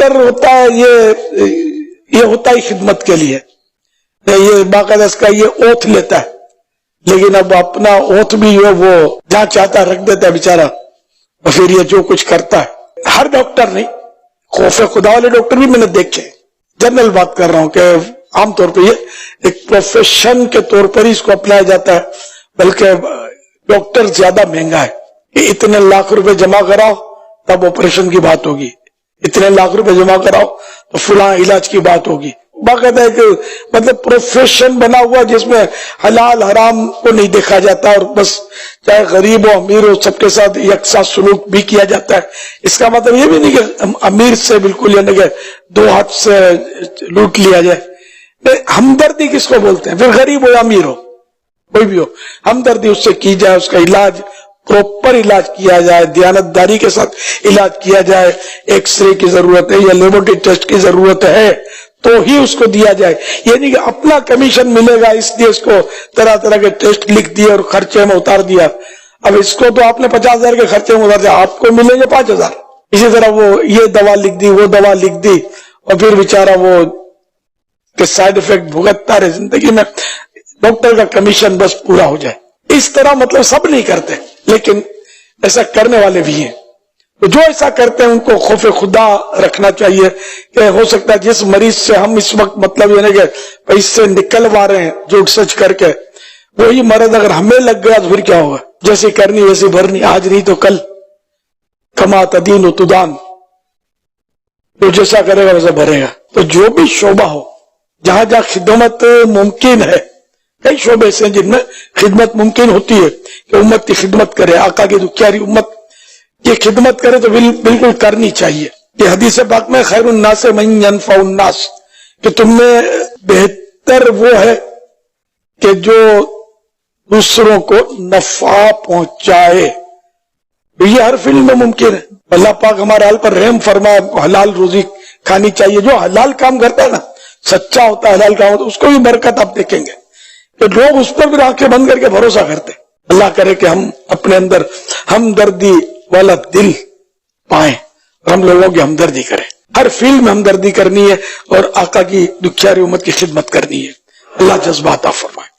Doctor होता है ये होता ही खिदमत के लिए, ये बाकायदा इसका ये ओथ लेता है, लेकिन अब अपना ओथ भी वो जहां चाहता रख देता है बेचारा, और फिर ये जो कुछ करता है। हर डॉक्टर नहीं, खौफ खुदा वाले डॉक्टर भी मैंने देखे, जनरल बात कर रहा हूं कि आमतौर पर ये एक प्रोफेशन के तौर पर ही इसको अप्लाई जाता है, बल्कि डॉक्टर ज्यादा महंगा है कि इतने लाख रुपए जमा कराओ तब ऑपरेशन की बात होगी, इतने लाख रुपए जमा कराओ तो फुला इलाज की बात होगी। बाकायदा एक मतलब प्रोफेशन बना हुआ जिसमें हलाल हराम को नहीं देखा जाता, और बस चाहे गरीब हो अमीर हो सबके साथ यकसा सलूक भी किया जाता है। इसका मतलब ये भी नहीं कि अमीर से बिल्कुल यानी कि दो हाथ से लूट लिया जाए। हमदर्दी किसको बोलते हैं? फिर गरीब हो या अमीर हो कोई भी हो, हमदर्दी उससे की जाए, उसका इलाज प्रॉपर इलाज किया जाए, दयानतदारी के साथ इलाज किया जाए। एक्सरे की जरूरत है या लेबोरेटरी टेस्ट की जरूरत है तो ही उसको दिया जाए। ये नहीं कि अपना कमीशन मिलेगा इसलिए इसको तरह तरह के टेस्ट लिख दिए और खर्चे में उतार दिया। अब इसको तो आपने 50,000 के खर्चे में उतार दिया, आपको मिलेंगे 5,000। इसी तरह वो ये दवा लिख दी, वो दवा लिख दी, और फिर बेचारा वो के साइड इफेक्ट भुगतता रहे जिंदगी में, डॉक्टर का कमीशन बस पूरा हो जाए। इस तरह मतलब सब नहीं करते, लेकिन ऐसा करने वाले भी हैं। तो जो ऐसा करते हैं उनको खौफ खुदा रखना चाहिए कि हो सकता है जिस मरीज से हम इस वक्त मतलब यानी कि पैसे निकलवा रहे हैं झूठ सच करके, वही मर्द अगर हमें लग गया तो फिर क्या होगा? जैसी करनी वैसी भरनी, आज नहीं तो कल, कमा तदीन तुदान, तो जैसा करेगा वैसा भरेगा। तो जो भी शोबा हो, जहां जहां खिदमत मुमकिन है, कई शोबे ऐसे हैं जिनमें खिदमत मुमकिन होती है कि उम्मत की खिदमत करे, आका की दुखियारी उम्मत की खिदमत करे तो बिल्कुल करनी चाहिए। ये हदीस पाक में खैरुन नास मन यनफउन नास, कि तुमने बेहतर वो है कि जो दूसरों को नफा पहुंचाए। ये हर फील्ड में मुमकिन है। अल्लाह पाक हमारे हाल पर रहम फरमाए, हलाल रोजी खानी चाहिए। जो हलाल काम करता है ना, सच्चा होता है, हलाल काम होता है, उसको भी बरकत आप देखेंगे कि लोग उस पर भी आंखें बंद करके भरोसा करते। अल्लाह करे कि हम अपने अंदर हमदर्दी वाला दिल पाएं और हम लोगों की हमदर्दी करें। हर फील्ड में हमदर्दी करनी है और आका की दुखियारी उम्मत की खिदमत करनी है। अल्लाह जज्बा अता फरमाए।